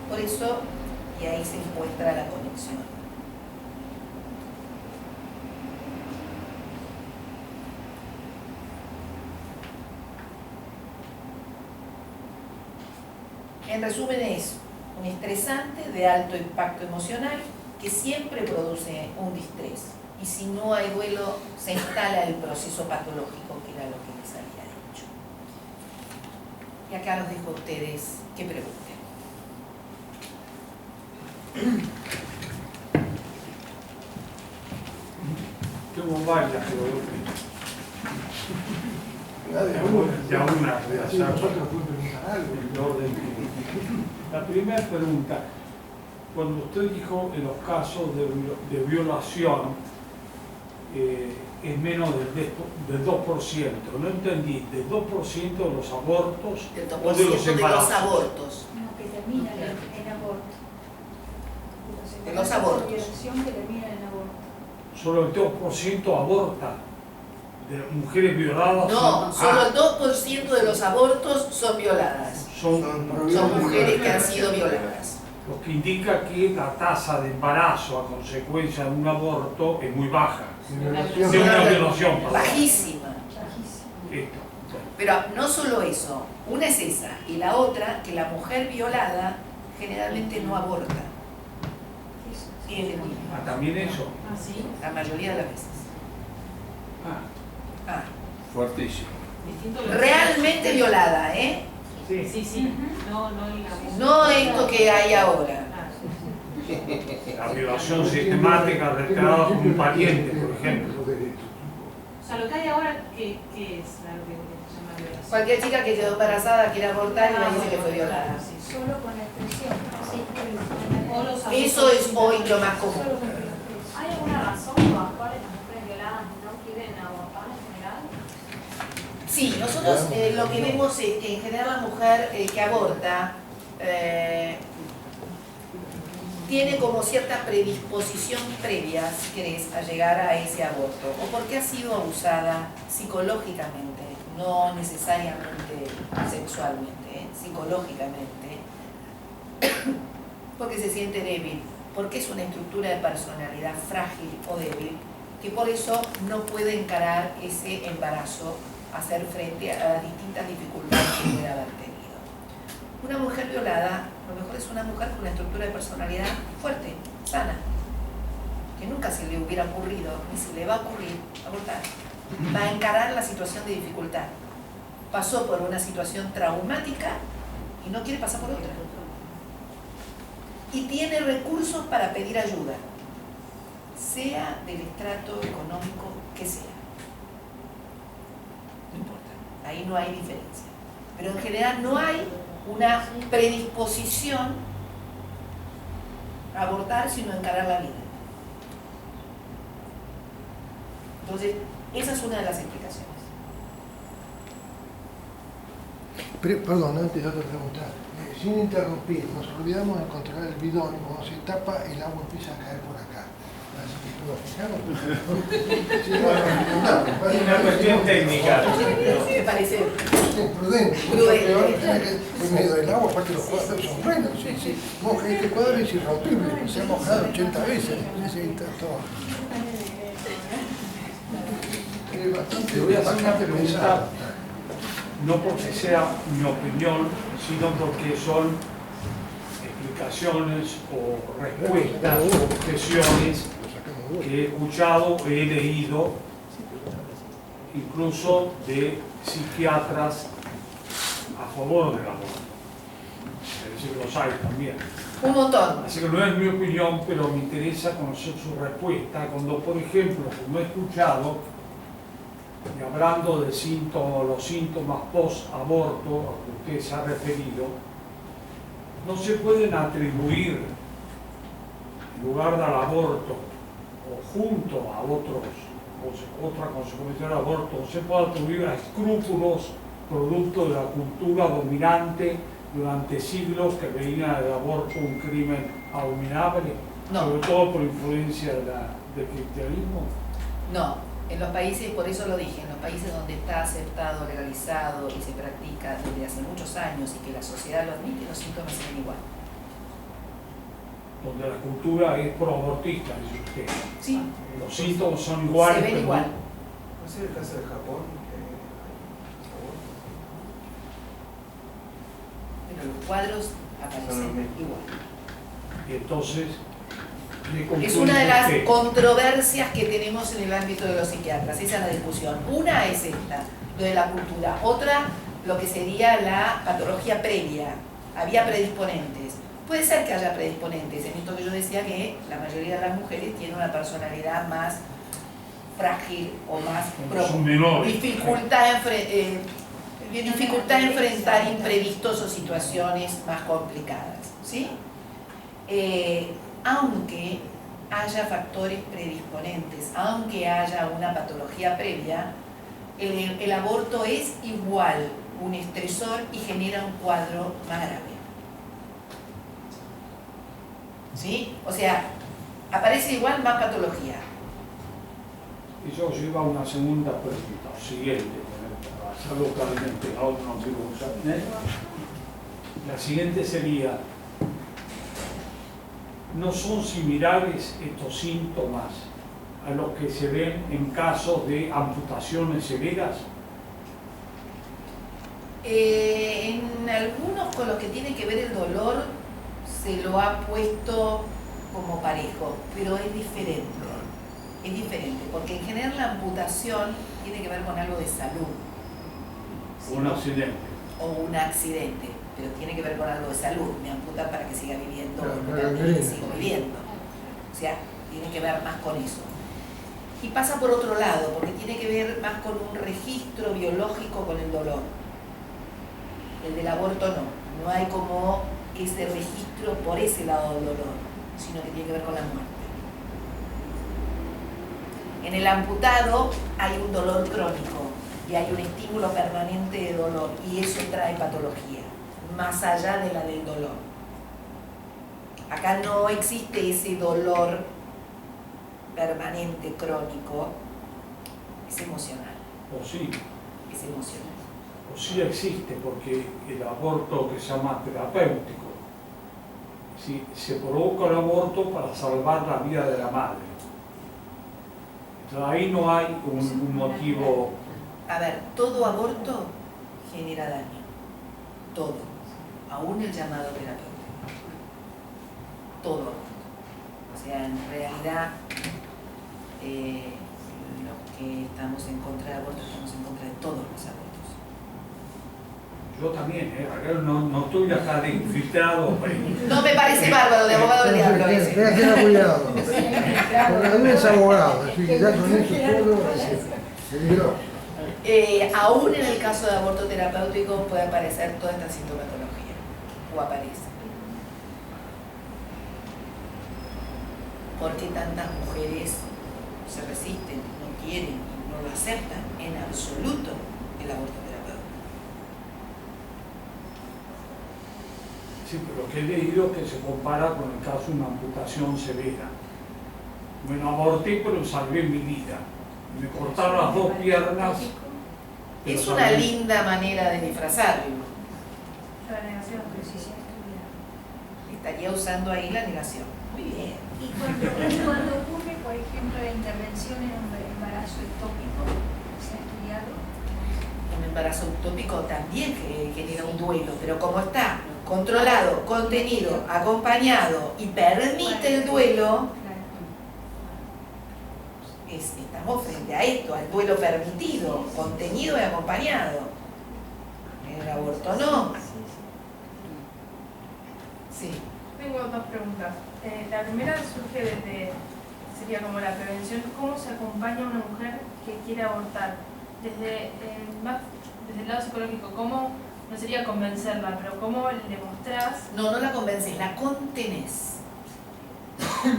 Por eso, y ahí se encuentra la conexión. En resumen, es un estresante de alto impacto emocional que siempre produce un distrés. Y si no hay duelo, se instala el proceso patológico, que era lo que les había dicho. Y acá los dejo a ustedes que pregunten. ¿Qué bombacha que voy a una de hacer el orden. La primera pregunta, cuando usted dijo en los casos de violación es menos del 2%, no entendí, del 2% de los abortos Del 2% o de los embarazos. de los abortos. No, que termina en aborto. De los abortos. Violación que termina en aborto. Solo el 2% aborta de las mujeres violadas. No, solo el 2% de los abortos son violadas. Son Mujeres que han sido violadas. lo que indica que la tasa de embarazo a consecuencia de un aborto es muy baja. De una violación, perdón. Bajísima. Esto. Pero no solo eso, una es esa, y la otra, que la mujer violada generalmente no aborta. Tiene el niño, También eso. ¿Ah, sí? la mayoría de las veces. Ah. Fuertísimo. Realmente violada, ¿eh? Sí. No No esto que hay ahora. La violación sistemática reiterada por un pariente, por ejemplo. O sea, lo que hay ahora, ¿qué es la que se llama violación? Cualquier chica que quedó embarazada quiere abortar y va a decir que fue violada. Solo con la expresión. O los abortos. Eso es hoy lo más común. ¿Hay alguna razón por la cual las mujeres violadas no quieren abortar en general? Sí, nosotros lo que vemos es que en general la mujer que aborta tiene como cierta predisposición previa, si querés, a llegar a ese aborto, o porque ha sido abusada psicológicamente, no necesariamente sexualmente, psicológicamente, porque se siente débil, porque es una estructura de personalidad frágil o débil, que por eso no puede encarar ese embarazo, hacer frente a las distintas dificultades que puede haber tenido. Una mujer violada, a lo mejor es una mujer con una estructura de personalidad fuerte, sana, que nunca se le hubiera ocurrido, ni se le va a ocurrir abortar. Va a encarar la situación de dificultad. Pasó por una situación traumática y no quiere pasar por otra. Y tiene recursos para pedir ayuda, sea del estrato económico que sea. No importa, ahí no hay diferencia. Pero en general no hay una predisposición a abortar, sino a encarar la vida. Entonces, esa es una de las explicaciones. Perdón, antes de otra pregunta. Sin interrumpir, nos olvidamos de controlar el bidón y cuando se tapa el agua empieza a caer por acá. Es una cuestión técnica. ¿Te parece? Prudente. Prudente. En medio del agua, aparte los cuadros son buenos. Sí. Moja, este cuadro es irrompible, se ha mojado 80 veces. Necesita todo. Te voy a hacer una pregunta, no porque sea mi opinión, sino porque son explicaciones o respuestas o objeciones que he escuchado, he leído, incluso de psiquiatras a favor del aborto. Es decir, los hay también. Un montón. Así que no es mi opinión, pero me interesa conocer su respuesta. Cuando, por ejemplo, como he escuchado, y hablando de los síntomas post-aborto a que usted se ha referido, no se pueden atribuir, en lugar del aborto, o junto a otra consecuencia del aborto, se puede atribuir a escrúpulos producto de la cultura dominante durante siglos que veía el aborto un crimen abominable, No. sobre todo por influencia del cristianismo. No. En los países, por eso lo dije, en los países donde está aceptado, legalizado y se practica desde hace muchos años y que la sociedad lo admite, los síntomas se ven igual. donde la cultura es pro-abortista, dice usted. Sí, Los síntomas son iguales. se ven pero igual. ¿No es el caso de Japón? Pero los cuadros aparecen igual. Y entonces, le Es concluyo una de las que controversias que tenemos en el ámbito de los psiquiatras, esa es la discusión. Una es esta, lo de la cultura. Otra, lo que sería la patología previa. Había predisponentes. Puede ser que haya predisponentes. En esto que yo decía que la mayoría de las mujeres tienen una personalidad más frágil o más son menores. dificultad en enfrentar imprevistos o situaciones más complicadas, ¿sí? Aunque haya factores predisponentes, aunque haya una patología previa, el aborto es igual un estresor y genera un cuadro más grave. ¿Sí? O sea, aparece igual más patología. Y yo llevo a una segunda pregunta, siguiente, para hacerlo claramente, no quiero usar. La siguiente sería, ¿no son similares estos síntomas a los que se ven en casos de amputaciones severas? En algunos con los que tiene que ver el dolor se lo ha puesto como parejo, pero es diferente. Es diferente, porque en general la amputación tiene que ver con algo de salud. ¿Sí? Un accidente. O un accidente, pero tiene que ver con algo de salud. Me amputan para que siga viviendo, Claro, o no claro, permite que claro. siga viviendo. O sea, tiene que ver más con eso. Y pasa por otro lado, porque tiene que ver más con un registro biológico con el dolor. El del aborto no hay como ese registro por ese lado del dolor, sino que tiene que ver con la muerte. En el amputado hay un dolor crónico y hay un estímulo permanente de dolor y eso trae patología, más allá de la del dolor. Acá no existe ese dolor permanente, crónico, es emocional, O sí, es emocional. o sí existe, porque el aborto que se llama terapéutico, ¿sí? Se provoca el aborto para salvar la vida de la madre. Entonces ahí no hay un motivo. A ver, todo aborto genera daño, todo, aún el llamado terapéutico, todo aborto. O sea, en realidad, los que estamos en contra del aborto estamos en contra de todos los abortos. Yo también, acá no estoy acá de infiltrado. No me parece bárbaro de abogado del diablo ese. Tenés que tener cuidado. Porque a mí es abogado, así que ya con eso todo es peligroso. Aún en el caso de aborto terapéutico puede aparecer toda esta sintomatología, o aparece. ¿Por qué tantas mujeres se resisten, no quieren y no lo aceptan en absoluto el aborto terapéutico? Sí, pero lo que he leído es que se compara con el caso de una amputación severa. Bueno, aborté, pero salvé mi vida. Me cortaron las dos piernas. pero Es una salvé. linda manera de disfrazarlo. La negación. Estaría usando ahí la negación. Muy bien. Y cuando ocurre, por ejemplo, la intervención en un embarazo ectópico, ¿se ha estudiado? Un embarazo ectópico también genera un duelo, pero como está controlado, contenido, acompañado y permite el duelo, estamos frente a esto, al duelo permitido, contenido y acompañado. En el aborto no. Sí. Tengo dos preguntas. La primera surge sería como la prevención. ¿Cómo se acompaña a una mujer que quiere abortar? Desde el lado psicológico, ¿cómo, no sería convencerla, pero cómo le mostrás? No la convences, la contenés.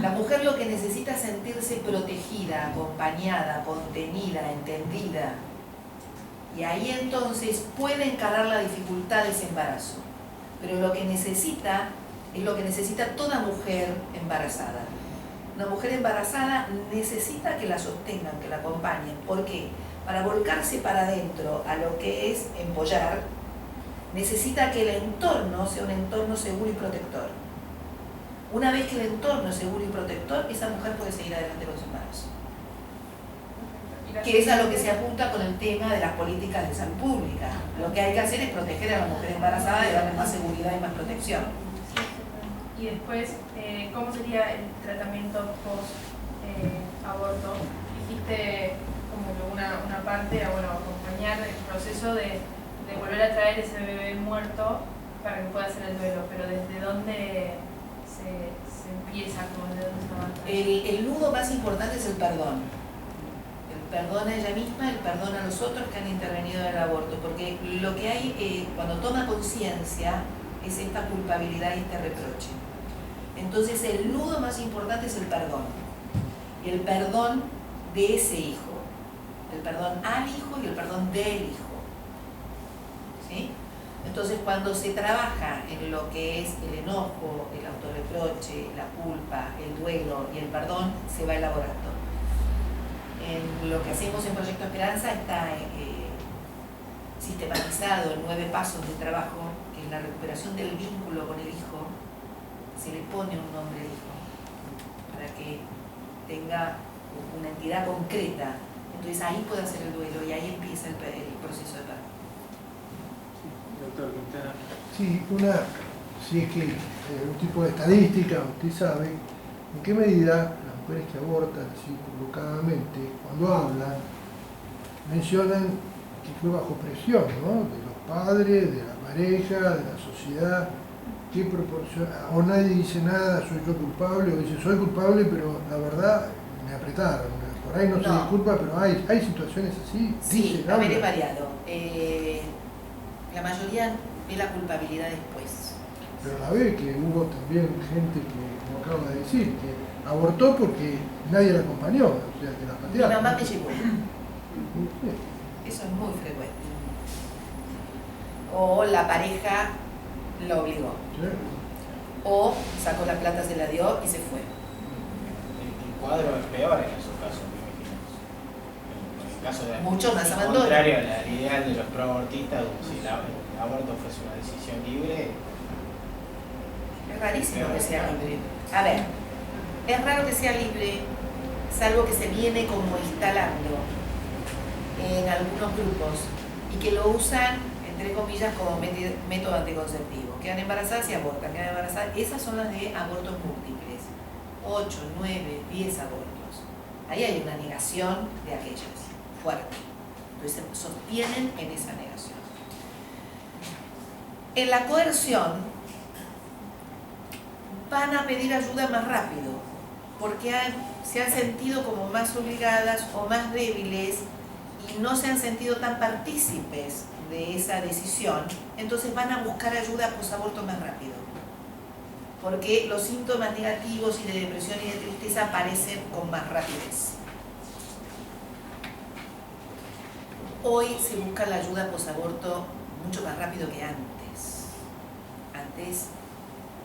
La mujer lo que necesita es sentirse protegida, acompañada, contenida, entendida. Y ahí entonces puede encarar la dificultad de ese embarazo. Pero lo que necesita es lo que necesita toda mujer embarazada. Una mujer embarazada necesita que la sostengan, que la acompañen. ¿Por qué? Para volcarse para adentro a lo que es empollar, necesita que el entorno sea un entorno seguro y protector. Una vez que el entorno es seguro y protector, esa mujer puede seguir adelante con su embarazo. Que es a lo que se apunta con el tema de las políticas de salud pública. Lo que hay que hacer es proteger a la mujer embarazada y darle más seguridad y más protección. Y después, ¿cómo sería el tratamiento post-aborto? Dijiste como que una parte, acompañar el proceso de volver a traer ese bebé muerto para que pueda hacer el duelo, pero ¿desde dónde se empieza? ¿Desde dónde se avanza? El nudo más importante es el perdón. El perdón a ella misma, el perdón a los otros que han intervenido en el aborto, porque lo que hay cuando toma conciencia es esta culpabilidad y este reproche. Entonces el nudo más importante es el perdón. Y el perdón de ese hijo. El perdón al hijo y el perdón del hijo. ¿Sí? Entonces cuando se trabaja en lo que es el enojo, el autorreproche, la culpa, el duelo y el perdón, se va elaborando. En lo que hacemos en Proyecto Esperanza está sistematizado en 9 pasos de trabajo, que es la recuperación del vínculo con el hijo. Se le pone un nombre al hijo para que tenga una entidad concreta. Entonces ahí puede hacer el duelo y ahí empieza el proceso de perdón. Doctor Quintana. Sí, si es que un tipo de estadística, usted sabe, en qué medida las mujeres que abortan así provocadamente, cuando hablan, mencionan que fue bajo presión, ¿no? De los padres, de la pareja, de la sociedad, qué proporción, o nadie dice nada, soy yo culpable, o dice soy culpable, pero la verdad me apretaron. Por ahí no se disculpa, pero hay situaciones así. Sí, a ver, es variado. La mayoría ve la culpabilidad después. Pero la ve que hubo también gente que, como acaba de decir, que abortó porque nadie la acompañó, o sea, que la Mi patearon. mamá me llevó. Eso es muy frecuente. O la pareja la obligó. Sí. O sacó la plata, se la dio y se fue. El cuadro es peor en esos casos, me imagino. En el caso de Mucho más abandono. contrario al ideal de los proabortistas, como si el aborto fuese una decisión libre. Es rarísimo que sea libre. A ver, es raro que sea libre, salvo que se viene como instalando en algunos grupos y que lo usan, entre comillas, como método anticonceptivo. Quedan embarazadas y abortan, quedan embarazadas. Esas son las de abortos múltiples. 8, 9, 10 abortos. Ahí hay una negación de aquellas, fuerte. Entonces se sostienen en esa negación. En la coerción van a pedir ayuda más rápido, porque se han sentido como más obligadas o más débiles y no se han sentido tan partícipes de esa decisión, entonces van a buscar ayuda posaborto más rápido, porque los síntomas negativos y de depresión y de tristeza aparecen con más rapidez. Hoy se busca la ayuda posaborto mucho más rápido que antes. Antes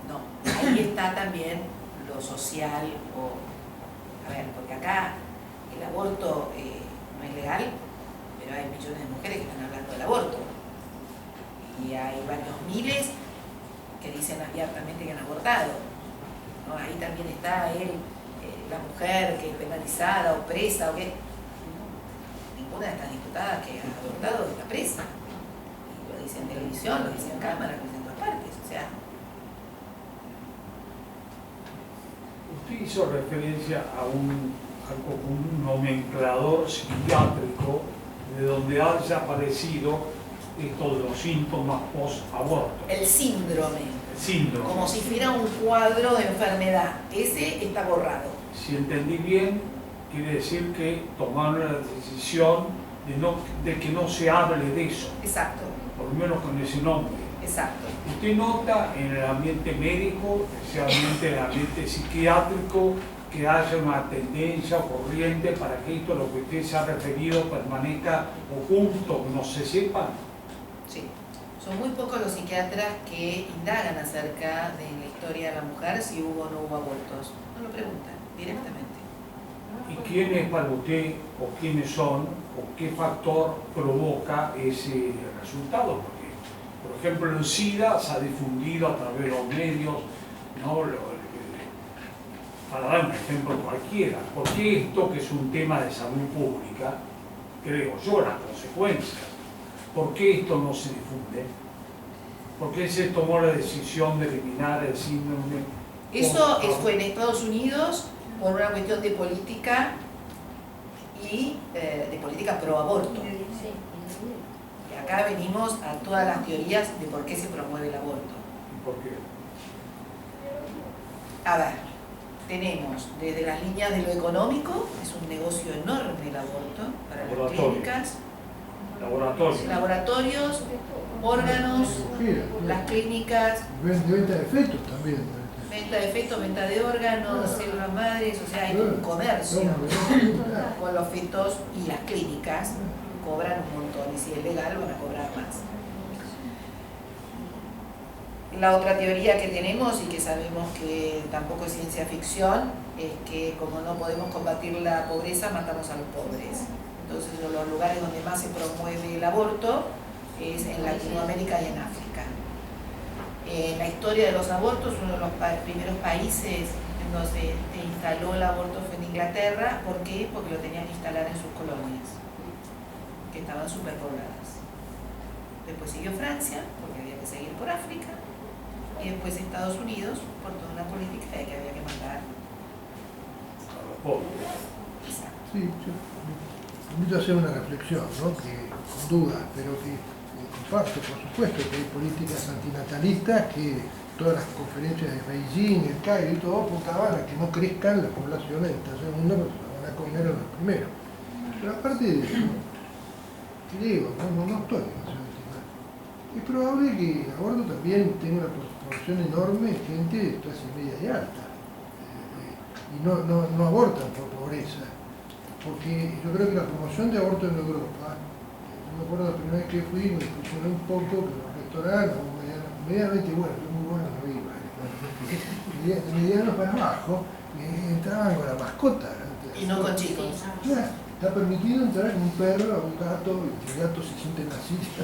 no. Ahí está también lo social, a ver, porque acá el aborto no es legal, pero hay millones de mujeres que están hablando del aborto. Y hay varios miles que dicen abiertamente que han abortado. ¿No? Ahí también está la mujer que es penalizada o presa o qué. Ninguna de estas diputadas que ha abortado está presa. Y lo dice en televisión, lo dice en cámara, lo dice en todas partes. O sea, usted hizo referencia a algo como un nomenclador psiquiátrico de donde haya aparecido esto de los síntomas post-aborto. el síndrome, El síndrome. como si fuera un cuadro de enfermedad, ese está borrado. Si entendí bien, quiere decir que tomaron la decisión de que no se hable de eso, Exacto, por lo menos con ese nombre. exacto. ¿Usted nota en el ambiente médico, especialmente en el ambiente psiquiátrico, que haya una tendencia o corriente para que esto, lo que usted se ha referido, permanezca oculto, que no se sepa? Sí. Son muy pocos los psiquiatras que indagan acerca de la historia de la mujer si hubo o no hubo abortos. No lo preguntan directamente. ¿Y quiénes para usted, o quiénes son, o qué factor provoca ese resultado? Porque, por ejemplo, el SIDA se ha difundido a través de los medios, ¿no? para dar un ejemplo cualquiera, ¿por qué esto que es un tema de salud pública, creo yo, las consecuencias, por qué esto no se difunde? ¿Por qué se tomó la decisión de eliminar el síndrome? Eso fue en Estados Unidos por una cuestión de política y de política pro aborto. Y acá venimos a todas las teorías de por qué se promueve el aborto. ¿Por qué? A ver, tenemos desde las líneas de lo económico, es un negocio enorme el aborto para las Laboratorio. clínicas, Laboratorio. laboratorios, órganos, las clínicas, Venta de fetos también. venta de fetos, venta de órganos, células madres, o sea, hay un comercio con los fetos y las clínicas cobran un montón y si es legal van a cobrar más. La otra teoría que tenemos y que sabemos que tampoco es ciencia ficción es que como no podemos combatir la pobreza, matamos a los pobres. Entonces los lugares donde más se promueve el aborto es en Latinoamérica y en África. En la historia de los abortos, uno de los primeros países en donde se instaló el aborto fue en Inglaterra. ¿Por qué? Porque lo tenían que instalar en sus colonias, que estaban superpobladas. Después siguió Francia, porque había que seguir por África, y después Estados Unidos, por toda una política de que había que matar A los pobres. Exacto. Sí, yo invito a hacer una reflexión, ¿no? Que con dudas, pero que comparto, por supuesto, que hay políticas antinatalistas que todas las conferencias de Beijing, el Cairo y todo apuntaban a que no crezcan las poblaciones del tercer mundo, porque se las van a comer a los primeros. Pero aparte de eso, creo, no estoy demasiado estimado. Es probable que el aborto también tenga una proporción enorme de gente de clase media y alta. Y no abortan por pobreza. Porque yo creo que la promoción de aborto en Europa, yo me acuerdo la primera vez que fui, me impresionó un poco que los restaurantes, medianamente buenos, muy buenos no iba, medianos para abajo, entraban con la mascota. Y no con chicos. Claro, está permitido entrar con un perro, a un gato, y el gato se siente en la silla.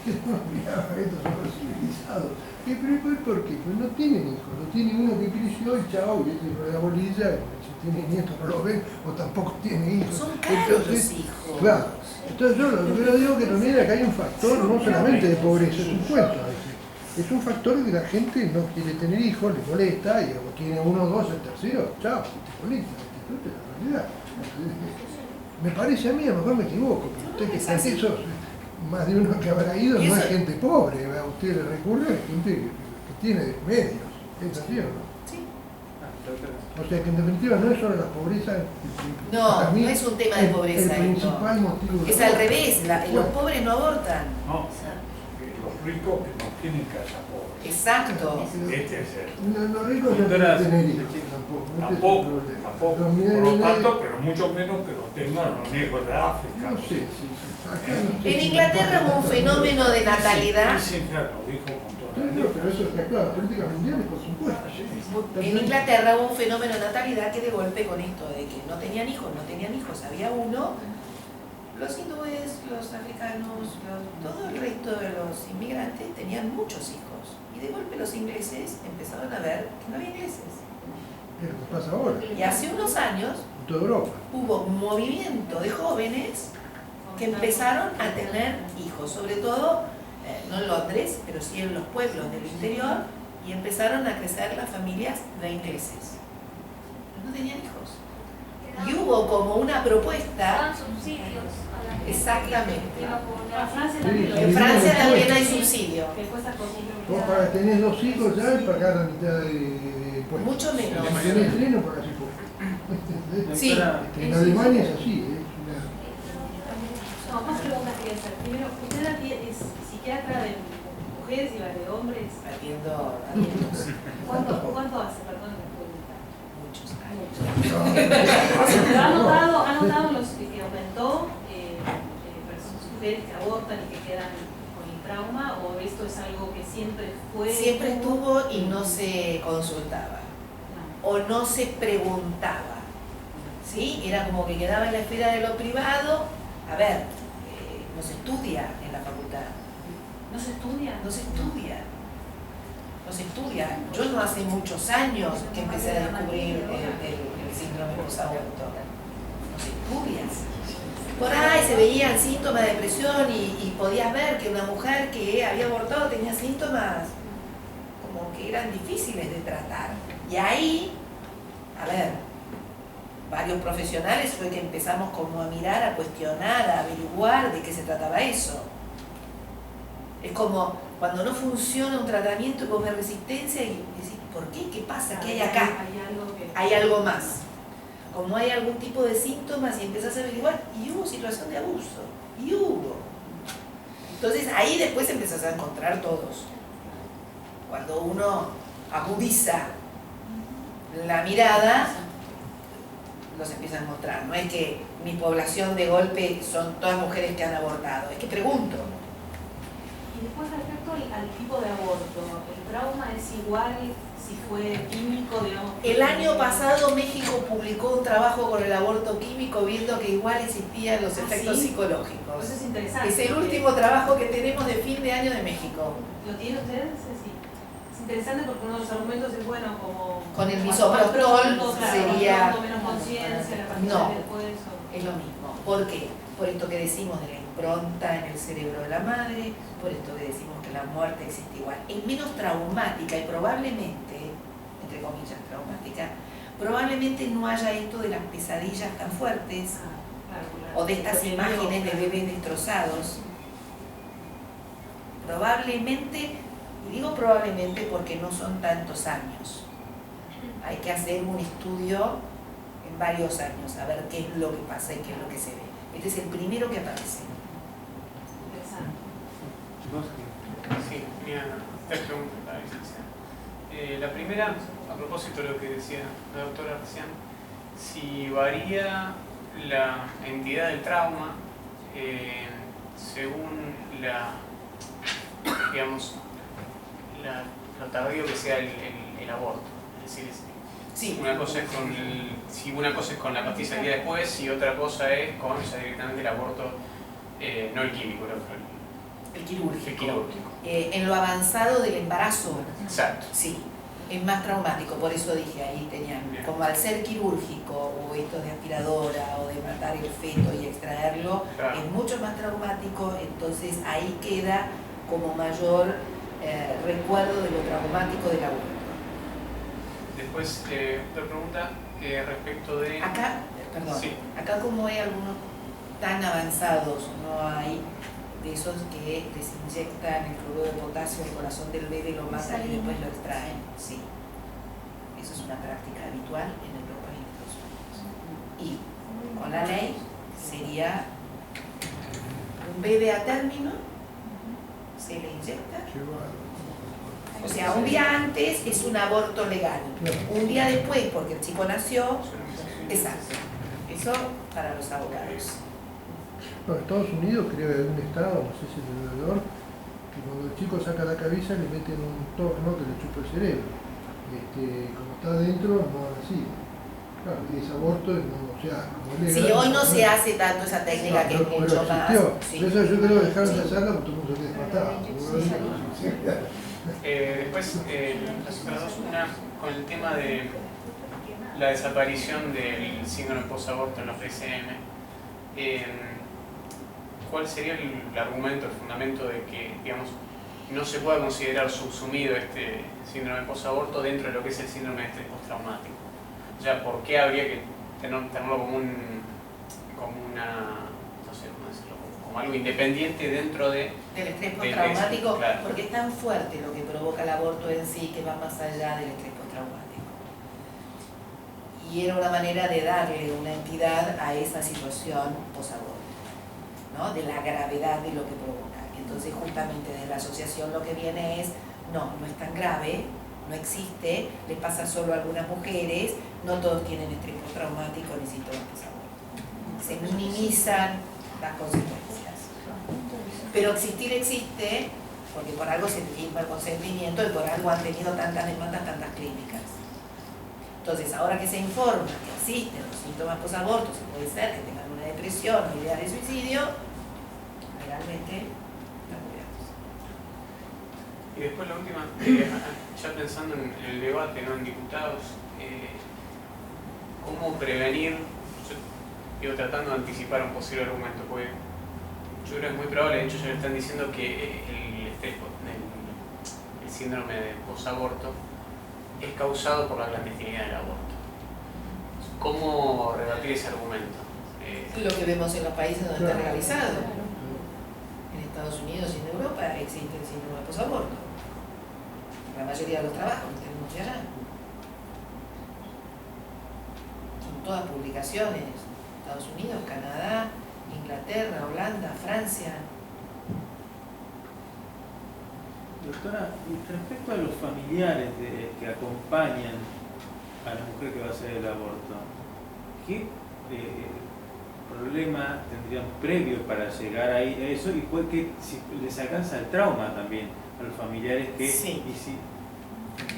Estos son los civilizados. Pero ¿por qué? Pues no tienen hijos, no tienen uno que creció y chao, y de la bolilla, si tiene nietos no lo ven, o tampoco tiene hijos. Son caros los Entonces, hijos. claro. Entonces yo lo que digo que también acá hay un factor no solamente de pobreza, es un cuento a veces. Es un factor de que la gente no quiere tener hijos, le molesta, y como tiene uno, dos, el tercero, chao, te conecta, es la realidad. Me parece a mí, a lo mejor me equivoco, pero usted que está en eso, más de uno que habrá ido, no es gente pobre, a usted le recurre a gente que tiene medios, ¿es así o no? Sí. O sea que en definitiva no es solo la pobreza. No, para mí, no es un tema de pobreza El esto. principal motivo de Es al revés, los pobres no abortan. No, los ricos que no tienen casa pobres. Exacto. Este es el. Los ricos no Era- pueden tener hijos tampoco. Tampoco, Los por lo tanto, mineros, pero mucho menos que los tengan los negros de África. no sé, sí. Acá no sé En si Inglaterra hubo un importa. fenómeno de natalidad. Sí, claro, lo dijo con toda Sí, la no, pero eso está claro, políticas mundiales, por supuesto. En Inglaterra hubo un fenómeno de natalidad que de golpe con esto de que no tenían hijos, había uno, los hindúes, los africanos, todo el resto de los inmigrantes tenían muchos hijos. Y de golpe los ingleses empezaron a ver que no había ingleses. Es lo que pasa ahora, Y hace unos años en toda Europa. hubo un movimiento de jóvenes que empezaron a tener hijos, sobre todo, no en Londres, pero sí en los pueblos del interior, y empezaron a crecer las familias de ingleses. No tenían hijos. Y hubo como una propuesta, Dan subsidios a la gente. exactamente. En Francia Sí, también lo sí. En Francia también hay subsidio, que cuesta cocinar. Vos para tener 2 hijos ya y pagar la mitad de impuestos. mucho menos. Si tenés 3 no pagás impuestos. Sí, En Alemania es así, es una... No, más preguntas quería hacer. Primero, ¿usted es psiquiatra de mujeres y de hombres? atiendo adultos, ¿Cuánto hace? Perdón, me pregunta. muchos años. Pero ¿ha notado los que aumentó personas, mujeres que abortan y que quedan con el trauma? ¿O esto es algo que siempre fue? Siempre estuvo y no se consultaba, No. o no se preguntaba, ¿sí? Era como que quedaba en la esfera de lo privado. A ver, no se estudia en la facultad, ¿No se estudia? no se estudia. no se estudia. Yo no hace muchos años que empecé a descubrir el síndrome posaborto. No se estudia. Por ahí se veían síntomas de depresión y podías ver que una mujer que había abortado tenía síntomas como que eran difíciles de tratar. Y ahí, a ver, varios profesionales fue que empezamos como a mirar, a cuestionar, a averiguar de qué se trataba eso. Es como cuando no funciona un tratamiento y vos ves resistencia y decís, ¿por qué? ¿Qué pasa? ¿Qué hay acá? Hay algo más. Como hay algún tipo de síntomas y empezás a averiguar, y hubo situación de abuso, y hubo. Entonces ahí después empezás a encontrar todos. Cuando uno agudiza la mirada, los empieza a encontrar. No es que mi población de golpe son todas mujeres que han abortado, es que pregunto. Y después respecto al tipo de aborto, ¿el trauma es igual si fue químico, digamos? El año pasado México publicó un trabajo con el aborto químico viendo que igual existían los efectos ¿sí? psicológicos. Eso es interesante. Es el último trabajo que tenemos de fin de año de México. ¿Lo tienen ustedes? Sí. Es interesante porque uno de los argumentos es bueno como... Con el misoprostol sería... menos conciencia, la partida No, después, o... es lo mismo. ¿Por qué? Por esto que decimos de la impronta en el cerebro de la madre, por esto que decimos que la muerte existe igual. Es menos traumática y probablemente, entre comillas traumática, probablemente no haya esto de las pesadillas tan fuertes o de estas imágenes de bebés destrozados. Probablemente, y digo probablemente porque no son tantos años. Hay que hacer un estudio en varios años, a ver qué es lo que pasa y qué es lo que se ve. Este es el primero que aparece. Sí, tenía 3 preguntas para la licenciada. La primera, a propósito de lo que decía la doctora recién, si varía la entidad del trauma según lo tardío que sea el aborto. Es decir, Sí. una cosa es con la pastilla del día después y otra cosa es con ya directamente el aborto, no el químico, el otro. El quirúrgico. El quirúrgico. En lo avanzado del embarazo, Exacto. sí, es más traumático, por eso dije ahí tenían, Bien. como al ser quirúrgico o esto de aspiradora o de matar el feto y extraerlo, Claro. es mucho más traumático, entonces ahí queda como mayor recuerdo de lo traumático del aborto. Después, otra pregunta respecto de... Acá, perdón, Sí. acá como hay algunos tan avanzados, no hay de esos que les inyectan el cloruro de potasio al corazón del bebé, lo matan y después lo extraen. Sí, eso es una práctica habitual en Europa y en Estados Unidos. Y con la ley sería un bebé a término, se le inyecta. O sea, un día antes es un aborto legal, un día después, porque el chico nació, exacto. Eso para los abogados. Bueno, en Estados Unidos creo que hay un estado, no sé si es en Nueva York, que cuando el chico saca la cabeza le meten un torno que le chupa el cerebro. Como está adentro, no así. Claro, y ese aborto, no, o sea, como es legal, Sí, hoy no se hace tanto esa técnica que es pero mucho más. existió. Sí. Por eso yo creo que dejaron de hacerla porque todo el mundo se desmataba. Después, las otras dos, una con el tema de la desaparición del síndrome posaborto en los PCM. ¿Cuál sería el argumento, el fundamento de que, digamos, no se pueda considerar subsumido este síndrome posaborto dentro de lo que es el síndrome de estrés postraumático? O sea, ¿por qué habría que tenerlo como algo independiente dentro Del estrés del postraumático, claro. porque es tan fuerte lo que provoca el aborto en sí que va más allá del estrés postraumático. Y era una manera de darle una entidad a esa situación posaborto, ¿no? De la gravedad de lo que provoca. Entonces, justamente desde la asociación lo que viene es, no es tan grave, no existe, le pasa solo a algunas mujeres, no todos tienen estrés postraumático ni síntomas posaborto. Se minimizan las consecuencias. Pero existir existe, porque por algo se firma el consentimiento y por algo han tenido tantas demandas, tantas clínicas. Entonces, ahora que se informa que existen los síntomas posaborto, se puede ser que tengan una depresión o idea de suicidio, legalmente están curados. Y después la última, ya pensando en el debate, ¿no? En diputados, ¿cómo prevenir? Yo tratando de anticipar un posible argumento, porque yo creo que es muy probable, de hecho ya le están diciendo que el síndrome de posaborto es causado por la clandestinidad del aborto. ¿Cómo rebatir ese argumento? Lo que vemos en los países donde está legalizado. En Estados Unidos y en Europa existe el síndrome de posaborto. La mayoría de los trabajos los tenemos de allá. Son todas publicaciones. Estados Unidos, Canadá, Inglaterra, Holanda, Francia. Doctora, respecto a los familiares que acompañan a la mujer que va a hacer el aborto, ¿qué problema tendrían previo para llegar a eso? Y puede que si les alcanza el trauma también a los familiares que... Sí. Y si,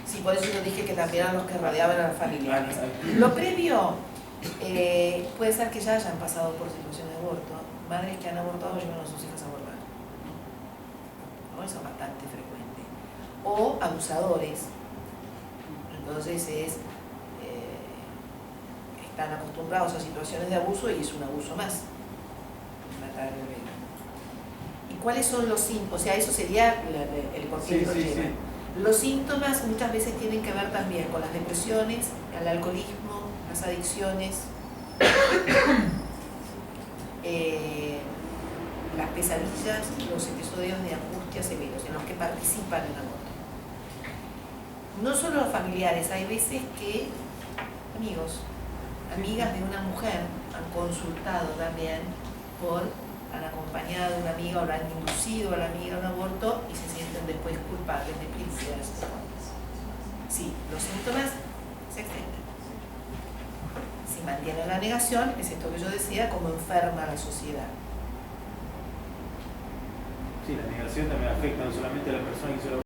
Sí, por eso yo dije que también eran los que rodeaban a los familiares. Lo previo puede ser que ya hayan pasado por situaciones de aborto. Madres que han abortado llevan a sus hijas a abortar. ¿No? Eso es bastante frecuente. O abusadores. Entonces están acostumbrados a situaciones de abuso y es un abuso más. Matar al bebé. ¿Y cuáles son los síntomas? O sea, eso sería el por qué lo llevan. sí. Los síntomas muchas veces tienen que ver también con las depresiones, el alcoholismo, las adicciones, las pesadillas, los episodios de angustia severos en los que participan en aborto. No solo los familiares, hay veces que amigos, amigas de una mujer han consultado también han acompañado a una amiga o la han inducido a la amiga a un aborto y se sienten después culpables de princesas. Sí, los síntomas se extienden. Si mantienen la negación, es esto que yo decía, como enferma a la sociedad. sí, la negación también afecta no solamente a la persona que hizo el aborto,